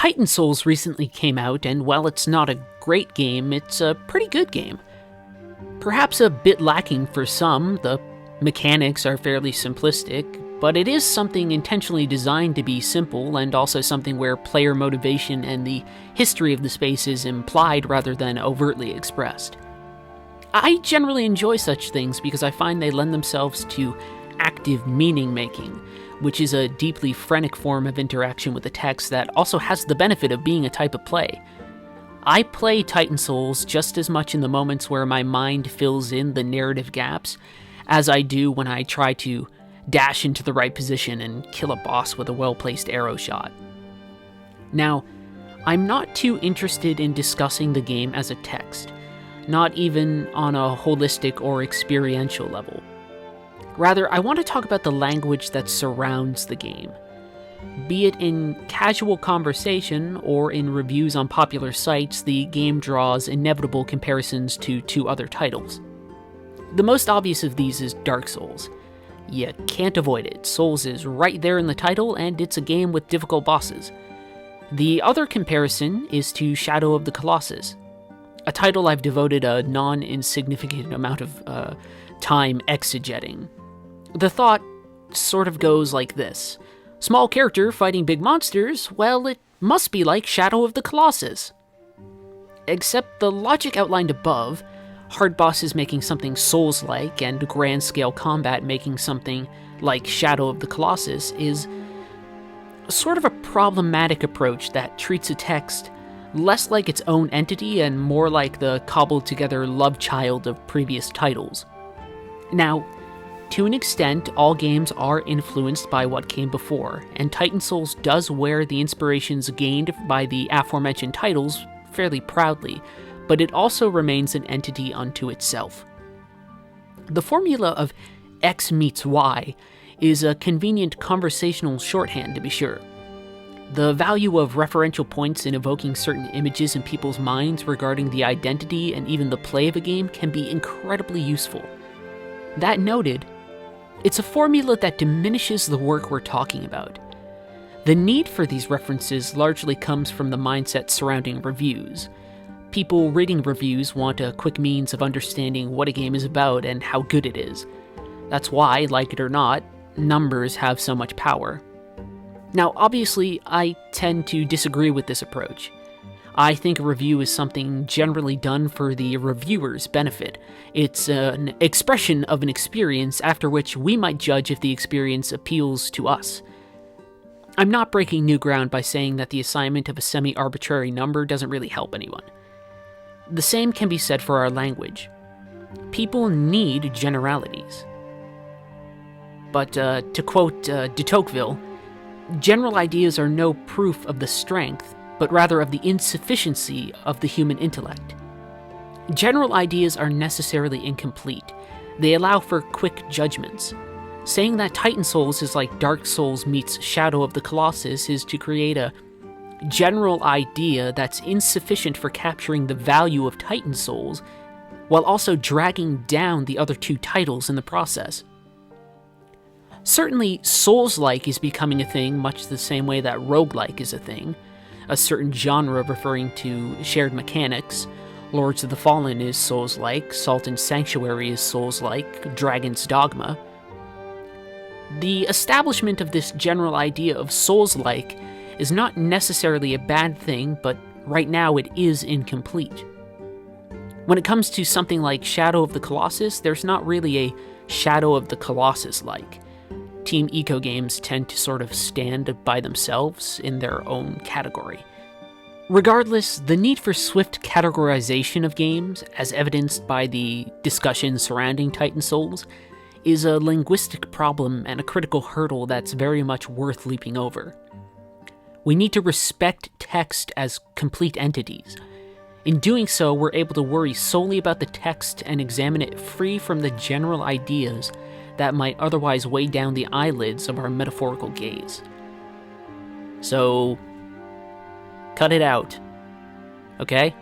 Titan Souls recently came out, and while it's not a great game, it's a pretty good game. Perhaps a bit lacking for some, the mechanics are fairly simplistic, but it is something intentionally designed to be simple, and also something where player motivation and the history of the space is implied rather than overtly expressed. I generally enjoy such things because I find they lend themselves to active meaning-making, which is a deeply phrenic form of interaction with the text that also has the benefit of being a type of play. I play Titan Souls just as much in the moments where my mind fills in the narrative gaps as I do when I try to dash into the right position and kill a boss with a well-placed arrow shot. Now, I'm not too interested in discussing the game as a text, not even on a holistic or experiential level. Rather, I want to talk about the language that surrounds the game. Be it in casual conversation or in reviews on popular sites, the game draws inevitable comparisons to two other titles. The most obvious of these is Dark Souls. You can't avoid it. Souls is right there in the title, and it's a game with difficult bosses. The other comparison is to Shadow of the Colossus, a title I've devoted a non-insignificant amount of time exegeting. The thought sort of goes like this. Small character fighting big monsters, well, it must be like Shadow of the Colossus. Except the logic outlined above, hard bosses making something Souls-like and grand-scale combat making something like Shadow of the Colossus, is sort of a problematic approach that treats a text less like its own entity and more like the cobbled-together love child of previous titles. Now, to an extent, all games are influenced by what came before, and Titan Souls does wear the inspirations gained by the aforementioned titles fairly proudly, but it also remains an entity unto itself. The formula of X meets Y is a convenient conversational shorthand, to be sure. The value of referential points in evoking certain images in people's minds regarding the identity and even the play of a game can be incredibly useful. That noted, it's a formula that diminishes the work we're talking about. The need for these references largely comes from the mindset surrounding reviews. People reading reviews want a quick means of understanding what a game is about and how good it is. That's why, like it or not, numbers have so much power. Now, obviously, I tend to disagree with this approach. I think a review is something generally done for the reviewer's benefit. It's an expression of an experience after which we might judge if the experience appeals to us. I'm not breaking new ground by saying that the assignment of a semi-arbitrary number doesn't really help anyone. The same can be said for our language. People need generalities. But to quote de Tocqueville, general ideas are no proof of the strength, but rather of the insufficiency of the human intellect. General ideas are necessarily incomplete. They allow for quick judgments. Saying that Titan Souls is like Dark Souls meets Shadow of the Colossus is to create a general idea that's insufficient for capturing the value of Titan Souls, while also dragging down the other two titles in the process. Certainly, Souls-like is becoming a thing much the same way that roguelike is a thing, a certain genre referring to shared mechanics. Lords of the Fallen is Souls-like, Salt and Sanctuary is Souls-like, Dragon's Dogma. The establishment of this general idea of Souls-like is not necessarily a bad thing, but right now it is incomplete. When it comes to something like Shadow of the Colossus, there's not really a Shadow of the Colossus-like. Team Eco games tend to sort of stand by themselves in their own category. Regardless, the need for swift categorization of games, as evidenced by the discussion surrounding Titan Souls, is a linguistic problem and a critical hurdle that's very much worth leaping over. We need to respect text as complete entities. In doing so, we're able to worry solely about the text and examine it free from the general ideas that might otherwise weigh down the eyelids of our metaphorical gaze. So, cut it out, okay?